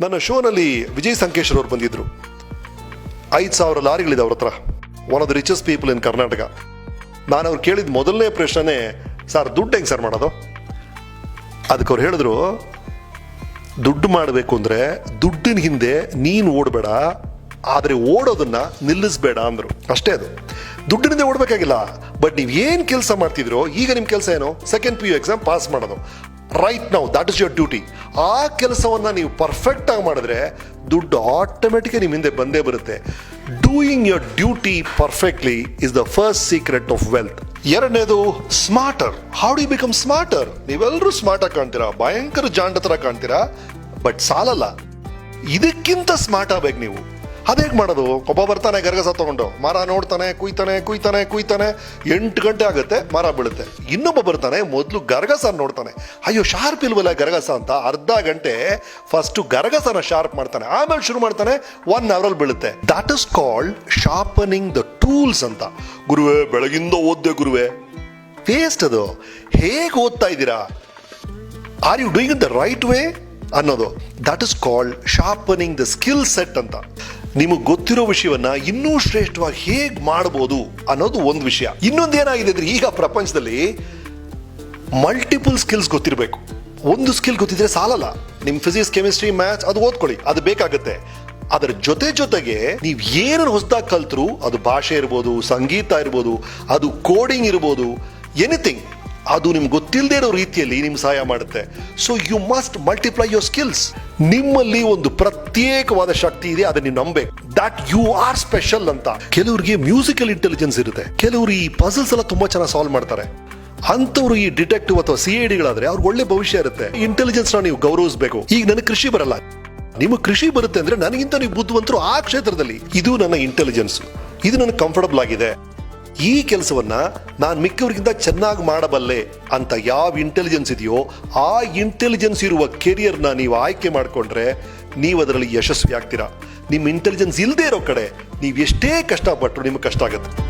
ನನ್ನ ಶೋನಲ್ಲಿ ವಿಜಯ್ ಸಂಕೇಶ್ವರ್ ಅವರು ಬಂದಿದ್ರು. 5,000 ಲಾರಿಗಳಿದೆ ಅವ್ರ ಹತ್ರ. One of the richest people in Karnataka. ನಾನು ಅವ್ರು ಕೇಳಿದ ಮೊದಲನೇ ಪ್ರಶ್ನೆ, ಸರ್ ದುಡ್ಡು ಹೆಂಗೆ ಸರ್ ಮಾಡೋದು? ಅದಕ್ಕೆ ಅವ್ರು ಹೇಳಿದ್ರು, ದುಡ್ಡು ಮಾಡಬೇಕು ಅಂದರೆ ದುಡ್ಡಿನ ಹಿಂದೆ ನೀನು ಓಡಬೇಡ, ಆದರೆ ಓಡೋದನ್ನ ನಿಲ್ಲಿಸಬೇಡ ಅಂದರು. ಅಷ್ಟೇ, ಅದು ದುಡ್ಡಿನಿಂದ ಓಡಬೇಕಾಗಿಲ್ಲ. ಬಟ್ ನೀವು ಏನು ಕೆಲಸ ಮಾಡ್ತಿದ್ರೋ, ಈಗ ನಿಮ್ಮ ಕೆಲಸ ಏನು? ಸೆಕೆಂಡ್ PU ಎಕ್ಸಾಮ್ ಪಾಸ್ ಮಾಡೋದು. Right now that is your duty. ಆ ಕೆಲಸವನ್ನು ನೀವು ಪರ್ಫೆಕ್ಟಾಗಿ ಮಾಡಿದ್ರೆ ದುಡ್ಡು ಆಟೋಮೆಟಿಕ್ ನಿಮ್ಮ ಹಿಂದೆ ಬಂದೇ ಬರುತ್ತೆ. Doing your duty perfectly is the first secret of wealth. ಎರಡನೇದು smarter. How do you become smarter? ನೀವೆಲ್ಲರೂ ಸ್ಮಾರ್ಟ್ ಆಗಿ ಕಾಣ್ತೀರಾ, ಭಯಂಕರ ಜಾಂಡ ಥರ ಕಾಣ್ತೀರಾ, ಬಟ್ ಸಾಲಲ್ಲ, ಇದಕ್ಕಿಂತ ಸ್ಮಾರ್ಟ್ ಆಗ್ಬೇಕು ನೀವು. ಅದೇಗೆ ಮಾಡೋದು? ಒಬ್ಬ ಬರ್ತಾನೆ ಗರಗಸ ತಗೊಂಡು, ಮರ ನೋಡ್ತಾನೆ, ಕುಯ್ತಾನೆ 8 ಗಂಟೆ ಆಗುತ್ತೆ, ಮರ ಬೀಳುತ್ತೆ. ಇನ್ನೊಬ್ಬ ಬರ್ತಾನೆ, ಮೊದಲು ಗರಗಸ ನೋಡ್ತಾನೆ, ಅಯ್ಯೋ ಶಾರ್ಪ್ ಇಲ್ವಲ್ಲ ಗರಗಸ ಅಂತ, ಅರ್ಧ ಗಂಟೆ ಫಸ್ಟ್ ಗರಗಸನ ಶಾರ್ಪ್ ಮಾಡ್ತಾನೆ, ಆಮೇಲೆ ಶುರು ಮಾಡ್ತಾನೆ, 1 ಅವರಲ್ಲಿ ಬೀಳುತ್ತೆ. That is called sharpening the tools ಅಂತ. ಗುರುವೇ, ಬೆಳಗಿಂದ ಓದ್ದೆ ಗುರುವೇ, ವೇಸ್ಟ್ ಅದು. ಹೇಗೆ ಓದ್ತಾ ಇದ್ದೀರಾ? Are you doing it the right way ಅನ್ನೋದು. That is called sharpening the skill set ಅಂತ. ನಿಮಗೆ ಗೊತ್ತಿರೋ ವಿಷಯವನ್ನ ಇನ್ನೂ ಶ್ರೇಷ್ಠವಾಗಿ ಹೇಗೆ ಮಾಡಬಹುದು ಅನ್ನೋದು ಒಂದು ವಿಷಯ. ಇನ್ನೊಂದು ಏನಾಗಿದೆ ಅಂದ್ರೆ, ಈಗ ಪ್ರಪಂಚದಲ್ಲಿ ಮಲ್ಟಿಪಲ್ ಸ್ಕಿಲ್ಸ್ ಗೊತ್ತಿರಬೇಕು. ಒಂದು ಸ್ಕಿಲ್ ಗೊತ್ತಿದ್ರೆ ಸಾಲಲ್ಲ. ನಿಮ್ ಫಿಸಿಕ್ಸ್, ಕೆಮಿಸ್ಟ್ರಿ, ಮ್ಯಾಥ್ಸ್ ಅದು ಓದ್ಕೊಳ್ಳಿ, ಅದು ಬೇಕಾಗುತ್ತೆ. ಅದರ ಜೊತೆಗೆ ನೀವು ಏನನ್ನು ಹೊಸದಾಗಿ ಕಲ್ತರು, ಅದು ಭಾಷೆ ಇರ್ಬೋದು, ಸಂಗೀತ ಇರ್ಬೋದು, ಅದು ಕೋಡಿಂಗ್ ಇರ್ಬೋದು, ಎನಿಥಿಂಗ್, ಅದು ನಿಮ್ಗೆ ಗೊತ್ತಿಲ್ಲದೆ ಇರೋ ರೀತಿಯಲ್ಲಿ ನಿಮ್ಗೆ ಸಹಾಯ ಮಾಡುತ್ತೆ. So you must multiply your skills. ನಿಮ್ಮಲ್ಲಿ ಒಂದು ಪ್ರತ್ಯೇಕವಾದ ಶಕ್ತಿ ಇದೆ, ಅದನ್ನ ನೀವು ನಂಬಬೇಕು. ದಟ್ ಯು ಆರ್ ಸ್ಪೆಷಲ್ ಅಂತ. ಕೆಲವರಿಗೆ ಮ್ಯೂಸಿಕಲ್ ಇಂಟೆಲಿಜೆನ್ಸ್ ಇರುತ್ತೆ, ಕೆಲವರು ಈ ಪಜಲ್ಸ್ ಎಲ್ಲ ತುಂಬಾ ಚೆನ್ನಾಗಿ ಸಾಲ್ವ್ ಮಾಡ್ತಾರೆ. ಅಂತವ್ರು ಈ ಡಿಟೆಕ್ಟಿವ್ ಅಥವಾ CIDಗಳಾದ್ರೆ ಅವ್ರಿಗೆ ಒಳ್ಳೆ ಭವಿಷ್ಯ ಇರುತ್ತೆ. ಇಂಟೆಲಿಜೆನ್ಸ್ ನೀವು ಗೌರವಿಸಬೇಕು. ಈಗ ನನಗೆ ಕೃಷಿ ಬರಲ್ಲ, ನಿಮಗೆ ಕೃಷಿ ಬರುತ್ತೆ ಅಂದ್ರೆ ನನಗಿಂತ ನೀವು ಬುದ್ಧಿವಂತರು ಆ ಕ್ಷೇತ್ರದಲ್ಲಿ. ಇದು ನನ್ನ ಇಂಟೆಲಿಜೆನ್ಸ್, ಇದು ನನಗೆ ಕಂಫರ್ಟಬಲ್ ಆಗಿದೆ. ಈ ಕೆಲಸವನ್ನ ನಾನು ಮಿಕ್ಕವರಿಗಿಂತ ಚೆನ್ನಾಗಿ ಮಾಡಬಲ್ಲೆ ಅಂತ ಯಾವ ಇಂಟೆಲಿಜೆನ್ಸ್ ಇದೆಯೋ, ಆ ಇಂಟೆಲಿಜೆನ್ಸ್ ಇರುವ ಕೆರಿಯರ್ನ ನೀವು ಆಯ್ಕೆ ಮಾಡಿಕೊಂಡ್ರೆ ನೀವು ಅದರಲ್ಲಿ ಯಶಸ್ವಿ ಆಗ್ತೀರಾ. ನಿಮ್ಮ ಇಂಟೆಲಿಜೆನ್ಸ್ ಇಲ್ಲದೆ ಇರೋ ಕಡೆ ನೀವು ಎಷ್ಟೇ ಕಷ್ಟಪಟ್ಟರು ನಿಮಗೆ ಕಷ್ಟ ಆಗುತ್ತೆ.